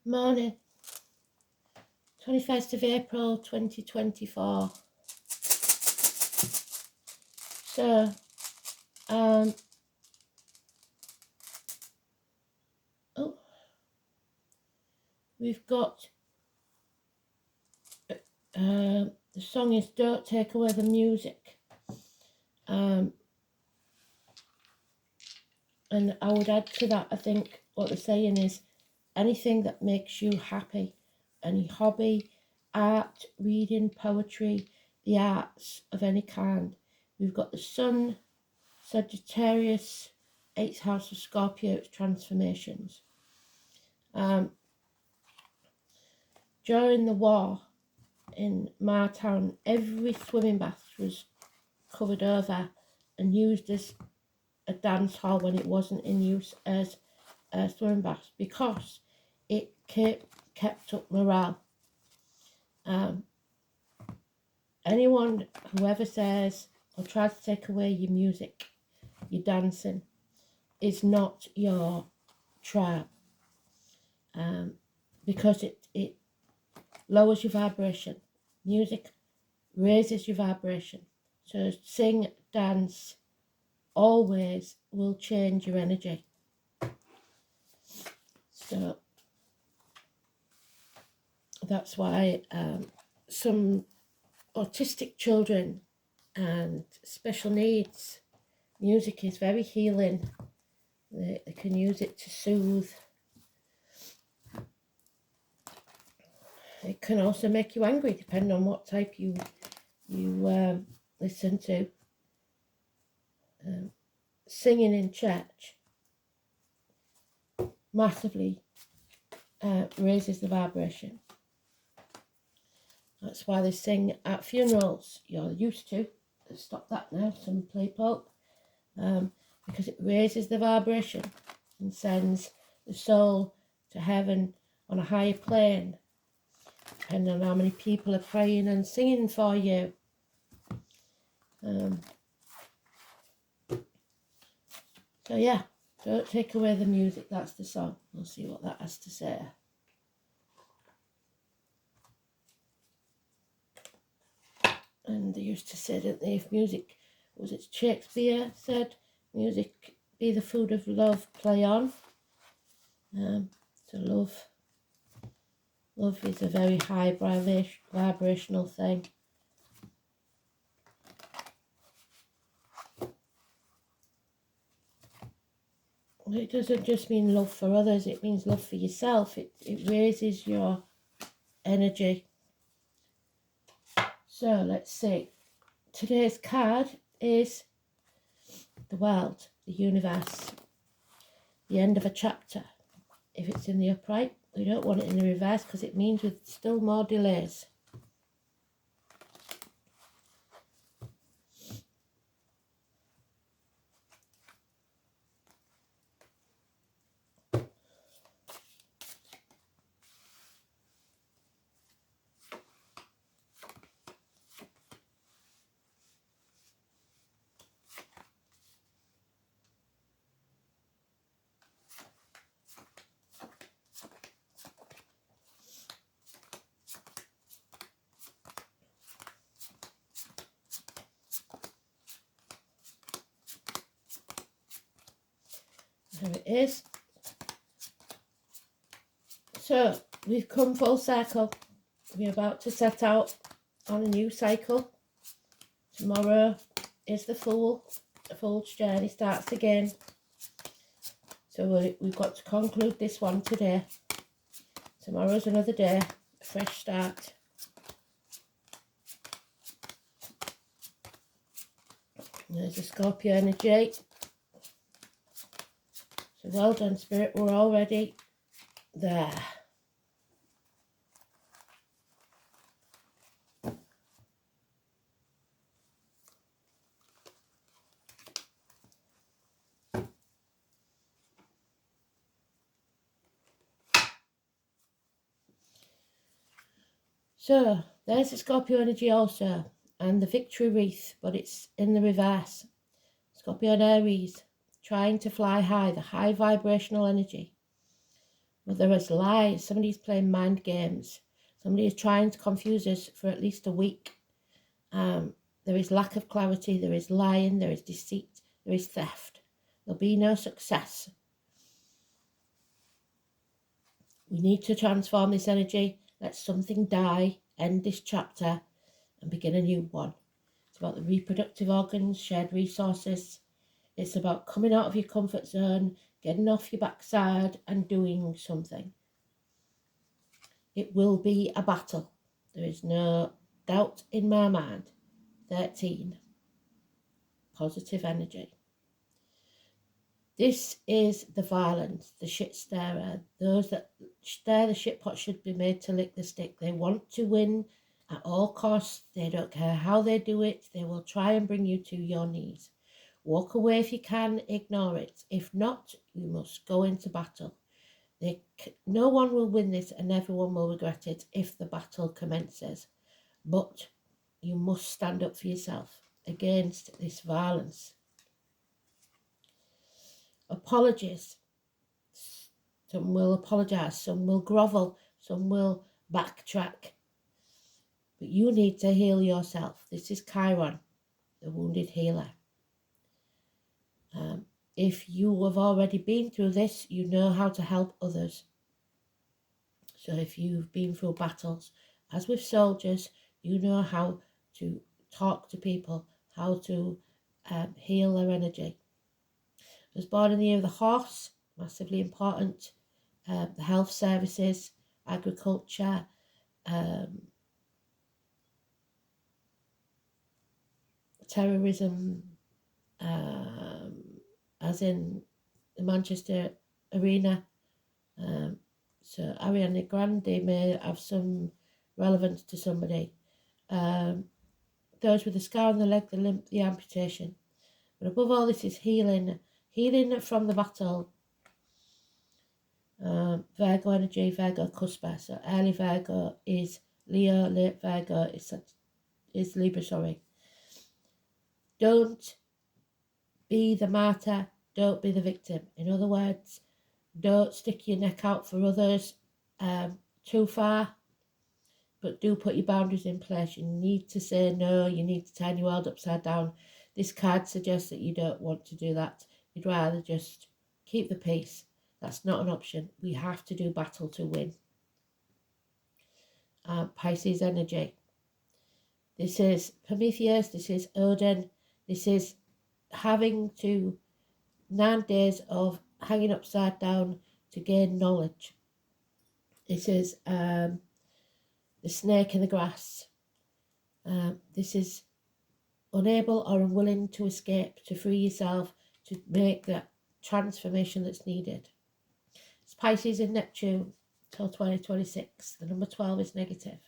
Morning, 21st of April 2024. So, we've got, the song is Don't Take Away the Music. And I would add to that, I think what they're saying is anything that makes you happy, any hobby, art, reading, poetry, the arts of any kind. We've got the Sun, Sagittarius, 8th house of Scorpio, it's transformations. During the war in my town, every swimming bath was covered over and used as a dance hall when it wasn't in use as a swimming bath, because it kept up morale. Anyone, whoever says or tries to take away your music, your dancing, is not your tribe, because it lowers your vibration. Music raises your vibration. So sing, dance, always will change your energy. So that's why some autistic children and special needs, music is very healing. They can use it to soothe. It can also make you angry, depending on what type you listen to. Singing in church massively raises the vibration. That's why they sing at funerals. You're used to. Stop that now, some play Pope. Because it raises the vibration and sends the soul to heaven on a higher plane, depending on how many people are praying and singing for you. So yeah, don't take away the music, that's the song. We'll see what that has to say. And they used to say, didn't they, if music, was it Shakespeare said, music be the food of love, play on. So love is a very high vibrational thing. It doesn't just mean love for others, it means love for yourself. It raises your energy. So let's see. Today's card is the world, the universe, the end of a chapter. If it's in the upright, we don't want it in the reverse because it means with still more delays. There it is. So we've come full circle. We're about to set out on a new cycle. Tomorrow is the Fool's journey starts again. So we've got to conclude this one today. Tomorrow's another day, a fresh start. There's the Scorpio energy. So well done, Spirit, we're already there. So there's the Scorpio energy also, and the victory wreath, but it's in the reverse. Scorpio and Aries, trying to fly high, the high vibrational energy. But there is lies. Somebody's playing mind games. Somebody is trying to confuse us for at least a week. There is lack of clarity. There is lying. There is deceit. There is theft. There'll be no success. We need to transform this energy. Let something die. End this chapter and begin a new one. It's about the reproductive organs, shared resources. It's about coming out of your comfort zone, getting off your backside and doing something. It will be a battle. There is no doubt in my mind. 13. Positive energy. This is the violence, the shit stirrer. Those that stir the shit pot should be made to lick the stick. They want to win at all costs. They don't care how they do it. They will try and bring you to your knees. Walk away if you can, ignore it. If not, you must go into battle. No one will win this and everyone will regret it if the battle commences. But you must stand up for yourself against this violence. Apologies. Some will apologise, some will grovel, some will backtrack. But you need to heal yourself. This is Chiron, the wounded healer. If you have already been through this, you know how to help others. So if you've been through battles, as with soldiers, you know how to talk to people, how to heal their energy. I was born in the year of the horse, massively important. The health services, agriculture, terrorism, as in the Manchester arena. So Ariana Grande may have some relevance to somebody. Those with the scar on the leg, the limp, the amputation. But above all this is healing from the battle. Virgo energy, Virgo cuspa. So early Virgo is Leo, late Virgo is Libra, sorry. Don't be the martyr, don't be the victim. In other words, don't stick your neck out for others too far, but do put your boundaries in place. You need to say no, you need to turn your world upside down. This card suggests that you don't want to do that. You'd rather just keep the peace. That's not an option. We have to do battle to win. Pisces energy. This is Prometheus, this is Odin, this is having to 9 days of hanging upside down to gain knowledge. This is the snake in the grass. This is unable or unwilling to escape, to free yourself, to make that transformation that's needed. It's Pisces and Neptune till 2026. The number 12 is negative.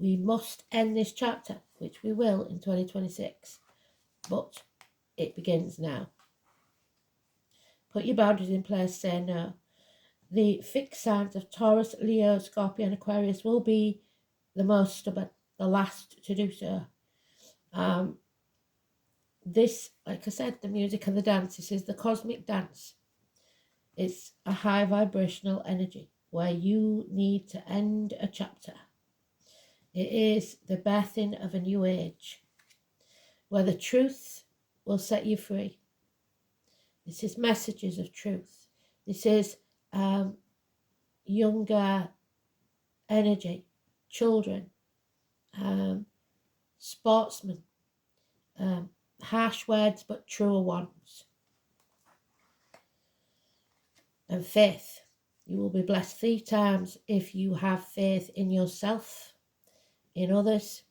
We must end this chapter, which we will in 2026, but it begins now. Put your boundaries in place, say no. The fixed signs of Taurus, Leo, Scorpio and Aquarius will be the most stubborn, the last to do so. This, like I said, the music and the dance, this is the cosmic dance. It's a high vibrational energy where you need to end a chapter. It is the birthing of a new age where the truth will set you free. This is messages of truth. This is younger energy, children, sportsmen, harsh words but truer ones. And faith. You will be blessed 3 times if you have faith in yourself, in others,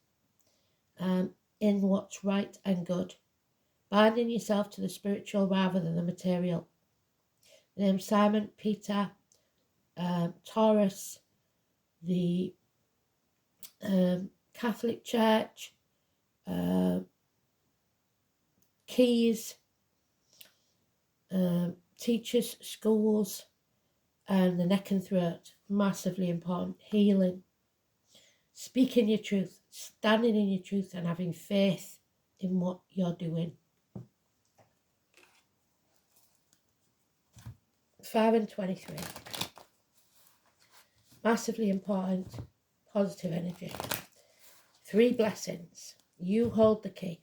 in what's right and good. Binding yourself to the spiritual rather than the material. The name Simon, Peter, Taurus, the Catholic Church, keys, teachers, schools, and the neck and throat, massively important. Healing, speaking your truth, standing in your truth and having faith in what you're doing. 5 and 23. Massively important. Positive energy. 3 blessings. You hold the key.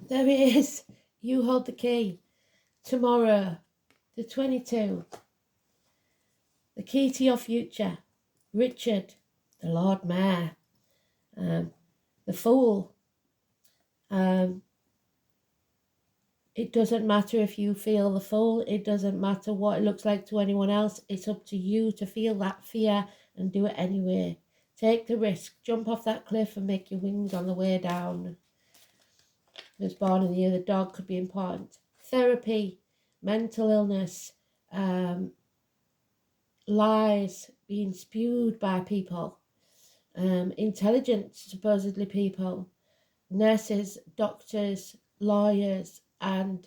There it is. You hold the key. Tomorrow, the 22. The key to your future. Richard, the Lord Mayor. The Fool. It doesn't matter if you feel the Fool. It doesn't matter what it looks like to anyone else. It's up to you to feel that fear and do it anyway. Take the risk. Jump off that cliff and make your wings on the way down. Was born in the year the dog could be important. Therapy, mental illness, lies being spewed by people, intelligent supposedly people, nurses, doctors, lawyers, and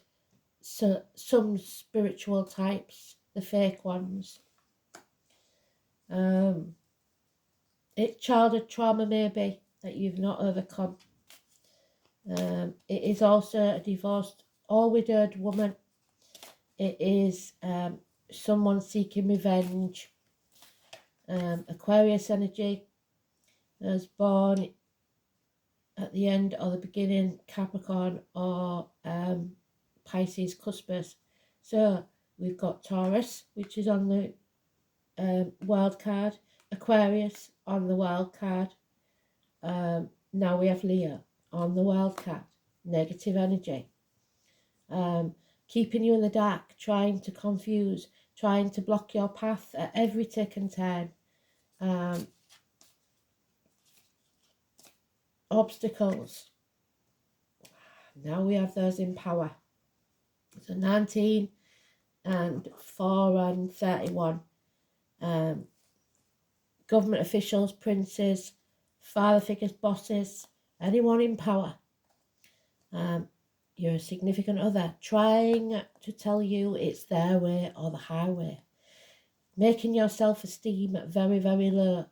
some spiritual types, the fake ones. It's childhood trauma maybe that you've not overcome. It is also a divorced or widowed woman. It is someone seeking revenge. Aquarius energy is born at the end or the beginning, Capricorn or Pisces cuspers. So we've got Taurus, which is on the wild card, Aquarius on the wild card. Now we have Leo on the wild card, negative energy. Keeping you in the dark, trying to confuse, trying to block your path at every tick and turn. Obstacles. Now we have those in power. So 19 and 4 and 31. Government officials, princes, father figures, bosses, anyone in power. You're a significant other trying to tell you it's their way or the highway. Making your self-esteem very, very low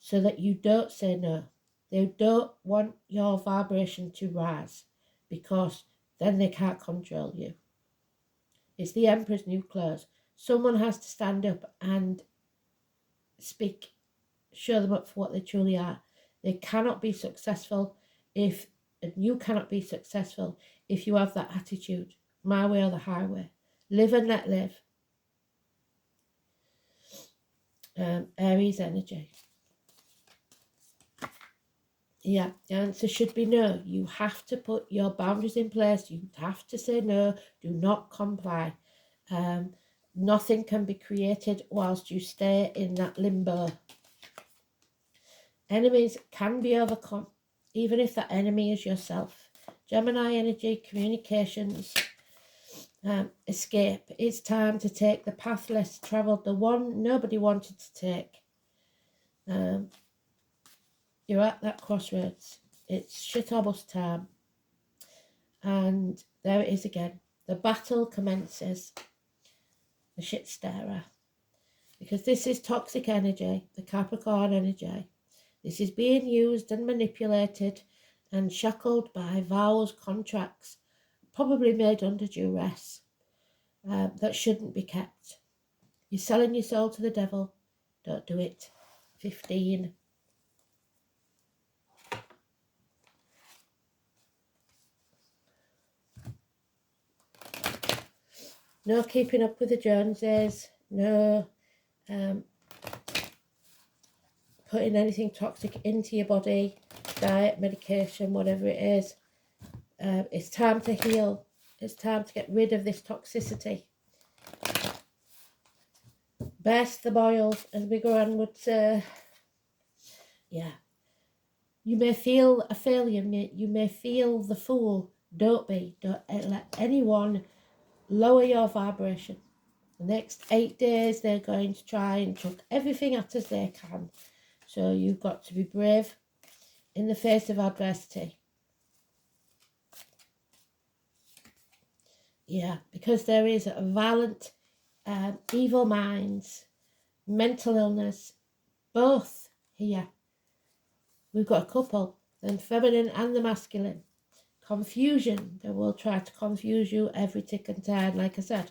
so that you don't say no. They don't want your vibration to rise because then they can't control you. It's the Emperor's new clothes. Someone has to stand up and speak, show them up for what they truly are. They cannot be successful and you cannot be successful if you have that attitude, my way or the highway. Live and let live. Aries energy. Yeah, the answer should be no. You have to put your boundaries in place. You have to say no. Do not comply. Nothing can be created whilst you stay in that limbo. Enemies can be overcome, even if that enemy is yourself. Gemini energy, communications, escape. It's time to take the path less travelled, the one nobody wanted to take. You're at that crossroads. It's shit or bust time. And there it is again. The battle commences. The shit stirrer. Because this is toxic energy, the Capricorn energy. This is being used and manipulated and shackled by vows, contracts, probably made under duress, that shouldn't be kept. You're selling your soul to the devil. Don't do it. 15. No keeping up with the Joneses. No putting anything toxic into your body. Diet, medication, whatever it is. It's time to heal. It's time to get rid of this toxicity. Burst the boils, as Big Oran would say. Yeah. You may feel a failure. You may feel the fool. Don't be. Don't let anyone lower your vibration. The next 8 days, they're going to try and chuck everything at us they can. So you've got to be brave in the face of adversity. Yeah, because there is a violent, evil minds, mental illness, both here. We've got a couple. the feminine and the masculine. Confusion. They will try to confuse you every tick and turn, like I said.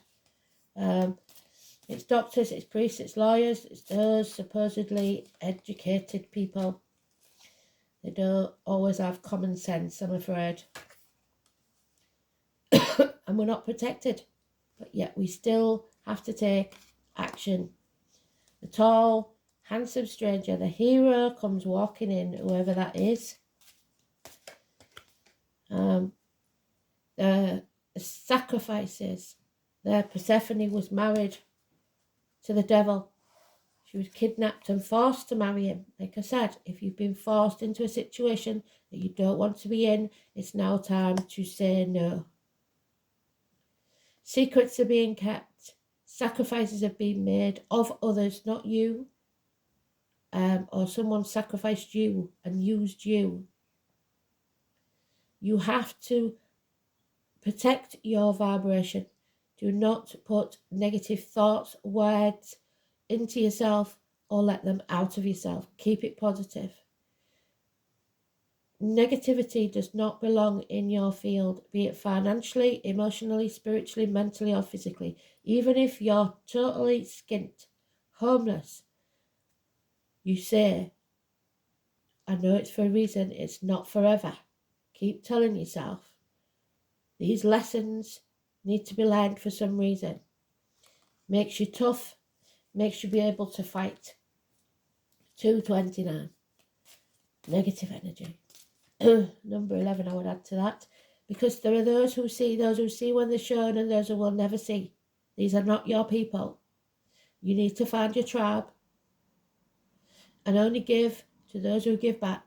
It's doctors, it's priests, it's lawyers, it's those supposedly educated people. They don't always have common sense, I'm afraid. And we're not protected. But yet we still have to take action. The tall, handsome stranger, the hero, comes walking in, whoever that is. The sacrifices. Persephone was married to the devil. She was kidnapped and forced to marry him. Like I said, if you've been forced into a situation that you don't want to be in, it's now time to say no. Secrets are being kept. Sacrifices have been made of others, not you. Or someone sacrificed you and used you. You have to protect your vibration. Do not put negative thoughts, words into yourself or let them out of yourself. Keep it positive. Negativity does not belong in your field, be it financially, emotionally, spiritually, mentally, or physically. Even if you're totally skint, homeless, you say, I know it's for a reason, it's not forever. Keep telling yourself, these lessons need to be learned for some reason. Makes you tough, makes you be able to fight. 229. Negative energy. Number 11, I would add to that. Because there are those who see when they're shown, and those who will never see. These are not your people. You need to find your tribe and only give to those who give back.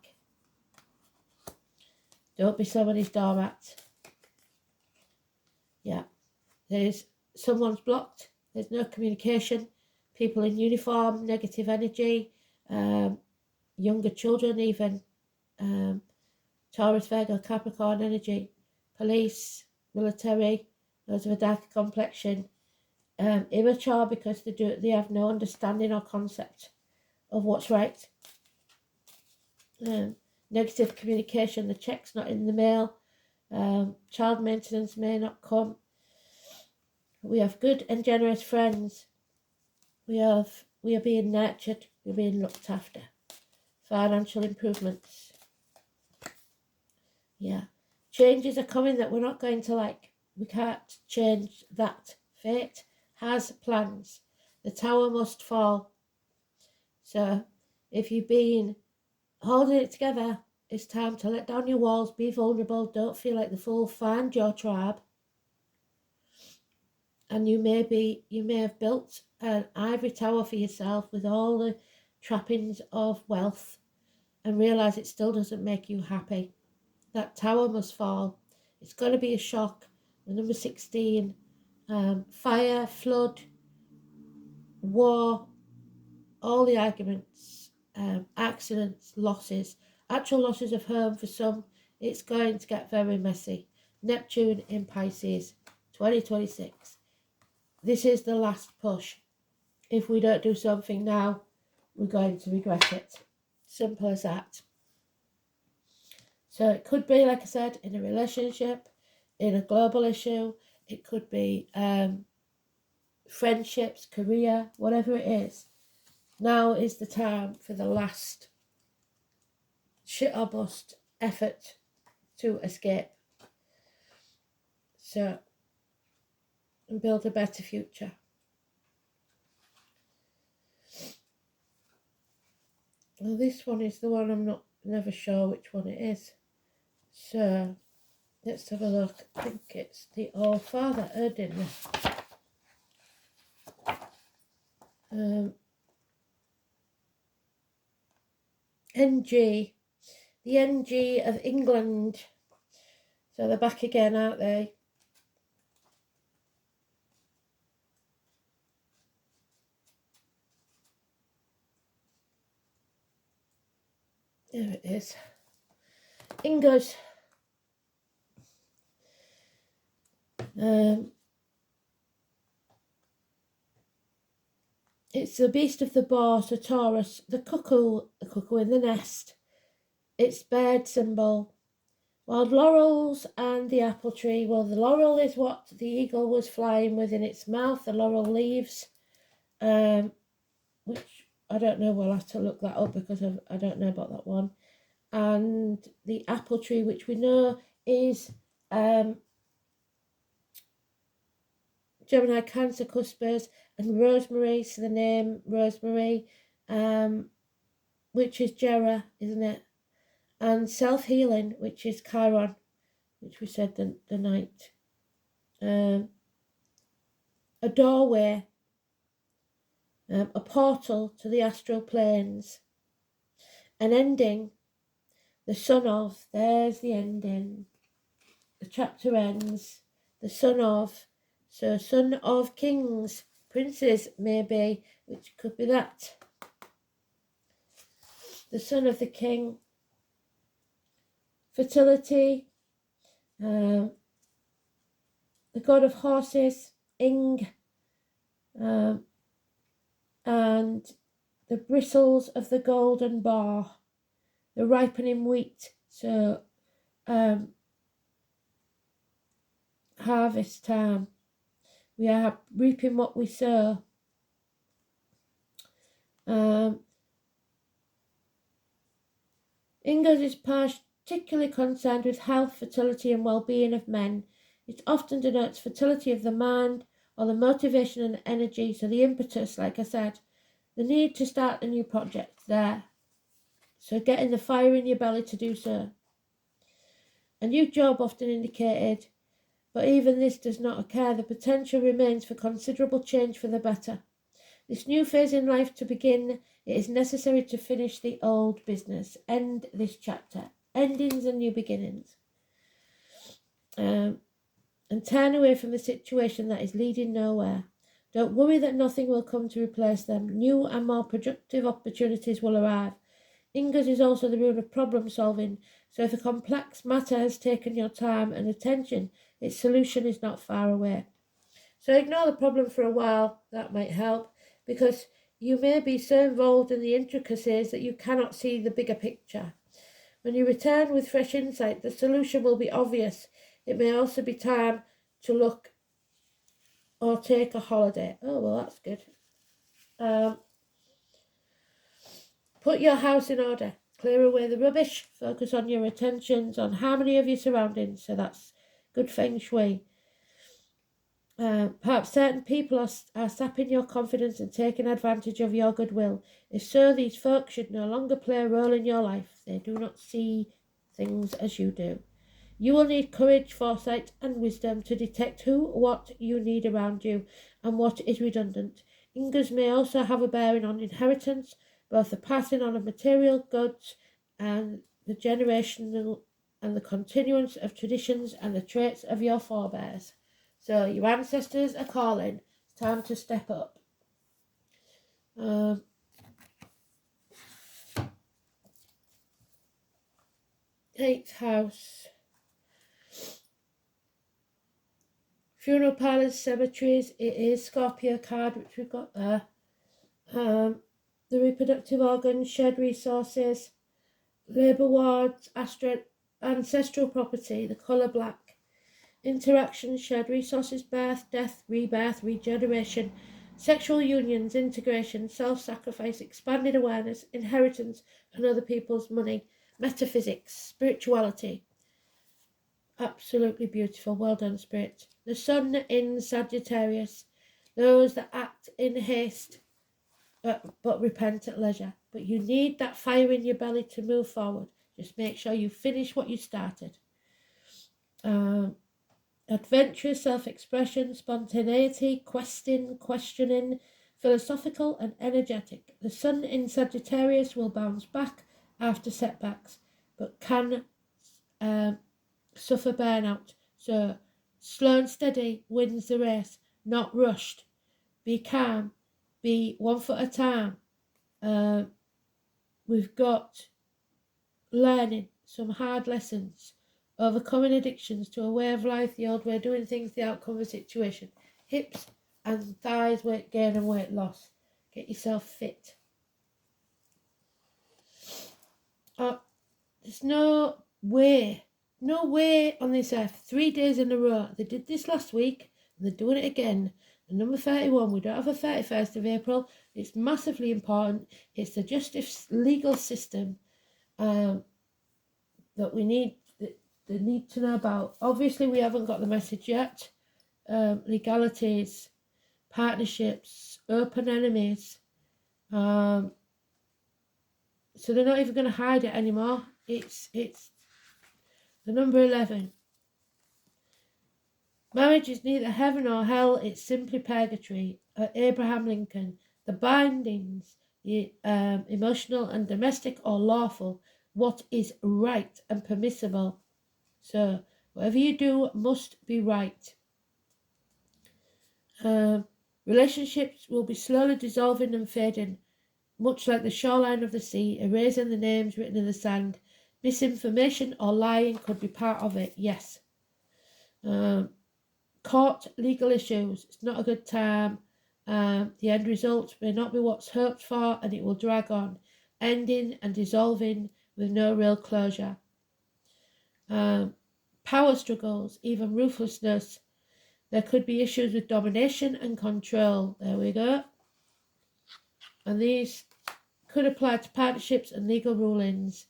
Don't be somebody's doormat. Yeah. Someone's blocked. There's no communication. People in uniform, negative energy, younger children even, Taurus, Virgo, Capricorn energy, police, military, those of a darker complexion, immature because they have no understanding or concept of what's right. Negative communication, the check's not in the mail, child maintenance may not come. We have good and generous friends. We are being nurtured, we're being looked after. Financial improvements. Yeah. Changes are coming that we're not going to like. We can't change that. Fate has plans. The tower must fall. So if you've been holding it together, it's time to let down your walls, be vulnerable, don't feel like the fool, find your tribe. And you may have built an ivory tower for yourself with all the trappings of wealth and realise it still doesn't make you happy. That tower must fall. It's going to be a shock. The number 16, fire, flood, war, all the arguments, accidents, losses, actual losses of home for some. It's going to get very messy. Neptune in Pisces, 2026. This is the last push. If we don't do something now, we're going to regret it. Simple as that. So it could be, like I said, in a relationship, in a global issue. It could be friendships, career, whatever it is. Now is the time for the last shit or bust effort to escape. So, and build a better future. Well, this one is the one I'm never sure which one it is. So, let's have a look. I think it's the All Father Odin. NG. The NG of England. So they're back again, aren't they? There it is. English. It's the beast of the boar, so Taurus, the cuckoo in the nest. its bird symbol. Wild laurels and the apple tree. Well, the laurel is what the eagle was flying with in its mouth, the laurel leaves, which I don't know, we'll have to look that up because I don't know about that one. And the apple tree, which we know is Gemini Cancer cuspers, and rosemary, so the name rosemary, which is Jera, isn't it? And self-healing, which is Chiron, which we said the night. A doorway, a portal to the astral planes, an ending, the son of, there's the ending. The chapter ends, the son of, so son of kings, princes maybe, which could be that. The son of the king, fertility, the god of horses, Ing, and the bristles of the golden bar, the ripening wheat, so harvest time. We are reaping what we sow. Ingos is particularly concerned with health, fertility and well-being of men. It often denotes fertility of the mind or the motivation and energy, so the impetus, like I said, the need to start a new project there. So getting the fire in your belly to do so. A new job often indicated, but even this does not occur. The potential remains for considerable change for the better. This new phase in life to begin, it is necessary to finish the old business. End this chapter. Endings and new beginnings. And turn away from the situation that is leading nowhere. Don't worry that nothing will come to replace them. New and more productive opportunities will arrive. Ingos is also the rule of problem solving, so if a complex matter has taken your time and attention, its solution is not far away. So ignore the problem for a while, that might help, because you may be so involved in the intricacies that you cannot see the bigger picture. When you return with fresh insight, the solution will be obvious. It may also be time to look or take a holiday. Oh, well, that's good. Put your house in order. Clear away the rubbish. Focus on your attentions, on harmony of your surroundings. So that's good feng shui. Perhaps certain people are sapping your confidence and taking advantage of your goodwill. If so, these folks should no longer play a role in your life. They do not see things as you do. You will need courage, foresight and wisdom to detect who, what you need around you and what is redundant. Ingos may also have a bearing on inheritance, both the passing on of material goods and the generational and the continuance of traditions and the traits of your forebears. So your ancestors are calling. It's time to step up. 8th house. Funeral parlours, cemeteries. It is Scorpio card, which we've got there. The reproductive organs, shared resources, labour wards, ancestral property, the colour black. Interaction, shared resources, birth, death, rebirth, regeneration, sexual unions, integration, self-sacrifice, expanded awareness, inheritance and other people's money, metaphysics, spirituality. Absolutely beautiful. Well done, Spirit. The sun in Sagittarius, those that act in haste but repent at leisure. But you need that fire in your belly to move forward. Just make sure you finish what you started. Adventurous self-expression, spontaneity, questioning, philosophical and energetic. The sun in Sagittarius will bounce back after setbacks, but can suffer burnout. So slow and steady wins the race, not rushed. Be calm, be 1 foot at a time. We've got learning some hard lessons, overcoming addictions to a way of life, the old way of doing things, the outcome of a situation. Hips and thighs, weight gain and weight loss. Get yourself fit. The It's no way on this earth, 3 days in a row. They did this last week, and they're doing it again. And number 31, we don't have a 31st of April. It's massively important. It's the justice legal system that we need, they need to know about. Obviously, we haven't got the message yet. Legalities, partnerships, open enemies. So they're not even going to hide it anymore. It's the number 11. Marriage is neither heaven or hell, it's simply purgatory. Abraham Lincoln. The bindings, the emotional and domestic or lawful, what is right and permissible. So, whatever you do must be right. Relationships will be slowly dissolving and fading, much like the shoreline of the sea, erasing the names written in the sand. Misinformation or lying could be part of it, yes. Court legal issues, it's not a good time. The end result may not be what's hoped for, and it will drag on, ending and dissolving with no real closure. Power struggles, even ruthlessness. There could be issues with domination and control. There we go. And these could apply to partnerships and legal rulings.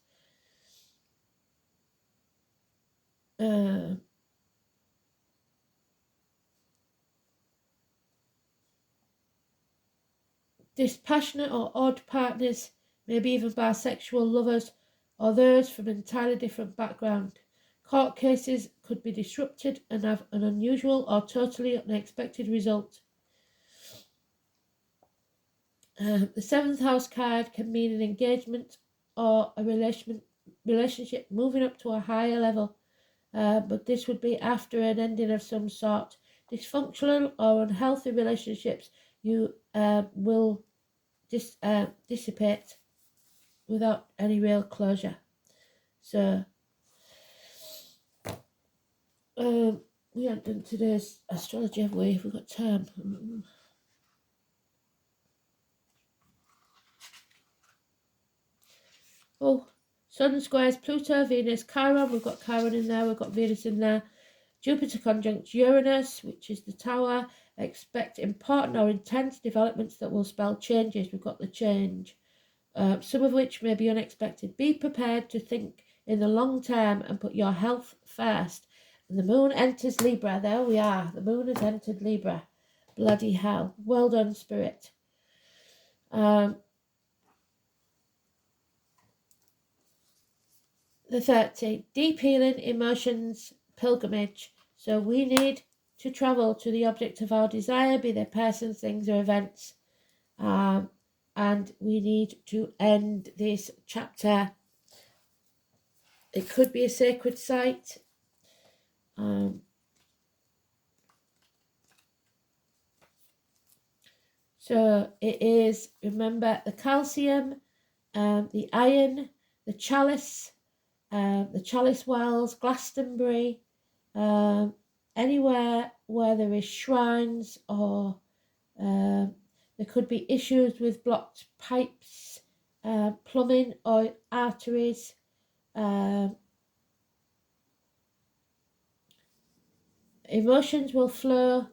Dispassionate or odd partners, maybe even bisexual lovers, or those from an entirely different background. Court cases could be disrupted and have an unusual or totally unexpected result. The 7th house card can mean an engagement or a relationship moving up to a higher level, but this would be after an ending of some sort. Dysfunctional or unhealthy relationships you will dissipate without any real closure. So we haven't done today's astrology, have we? If we've got time. Oh, Sun squares Pluto, Venus, Chiron. We've got Chiron in there. We've got Venus in there. Jupiter conjunct Uranus, which is the tower. Expect important or intense developments that will spell changes. We've got the change, some of which may be unexpected. Be prepared to think in the long term and put your health first. And the moon enters Libra. There we are. The moon has entered Libra. Bloody hell. Well done, Spirit. The 30. Deep healing, emotions, pilgrimage. So we need to travel to the object of our desire, be they persons, things, or events. And we need to end this chapter. It could be a sacred site. So it is, remember, the calcium, the iron, the chalice wells, Glastonbury, anywhere where there is shrines, or there could be issues with blocked pipes, plumbing or arteries. Emotions will flow,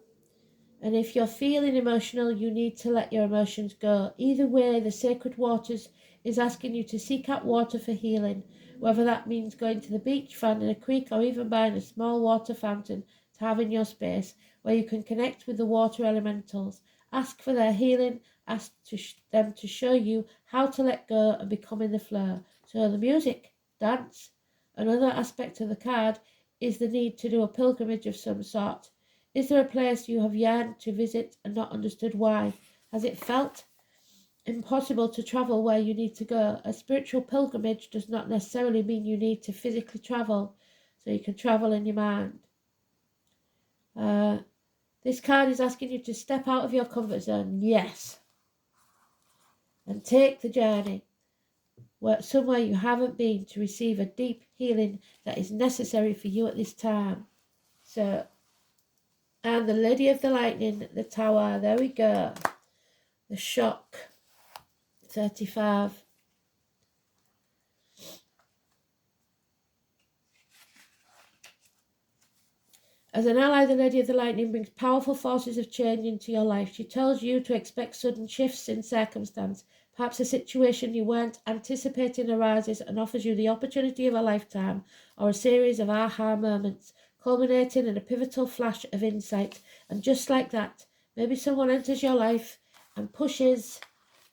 and if you're feeling emotional, you need to let your emotions go. Either way, the sacred waters is asking you to seek out water for healing, whether that means going to the beach, finding a creek, or even buying a small water fountain to have in your space where you can connect with the water elementals. Ask for their healing, ask them to show you how to let go and become in the flow. So the music, dance. Another aspect of the card is the need to do a pilgrimage of some sort. Is there a place you have yearned to visit and not understood why? Has it felt impossible to travel where you need to go? A spiritual pilgrimage does not necessarily mean you need to physically travel, so you can travel in your mind. This card is asking you to step out of your comfort zone, yes, and take the journey somewhere you haven't been to receive a deep healing that is necessary for you at this time. So, and the Lady of the Lightning, the Tower, there we go. The Shock, 35. As an ally, the Lady of the Lightning brings powerful forces of change into your life. She tells you to expect sudden shifts in circumstance. Perhaps a situation you weren't anticipating arises and offers you the opportunity of a lifetime, or a series of aha moments, culminating in a pivotal flash of insight. And just like that, maybe someone enters your life and pushes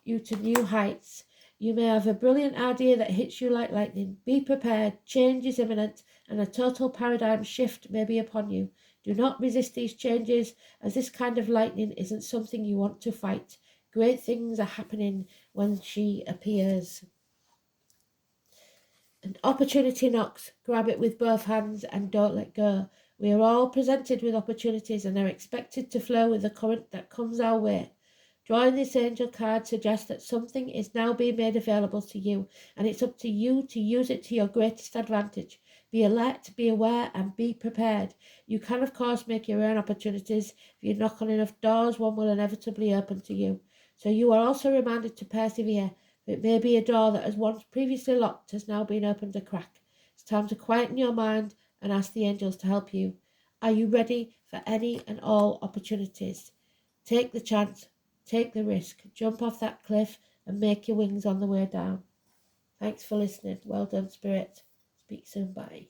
you to new heights. You may have a brilliant idea that hits you like lightning. Be prepared, change is imminent, and a total paradigm shift may be upon you. Do not resist these changes, as this kind of lightning isn't something you want to fight. Great things are happening when she appears. An opportunity knocks. Grab it with both hands and don't let go. We are all presented with opportunities and are expected to flow with the current that comes our way. Drawing this angel card suggests that something is now being made available to you, and it's up to you to use it to your greatest advantage. Be alert, be aware, and be prepared. You can, of course, make your own opportunities. If you knock on enough doors, one will inevitably open to you. So you are also reminded to persevere. It may be a door that has once previously locked has now been opened a crack. It's time to quieten your mind and ask the angels to help you. Are you ready for any and all opportunities? Take the chance. Take the risk, jump off that cliff and make your wings on the way down. Thanks for listening. Well done, Spirit. Speak soon. Bye.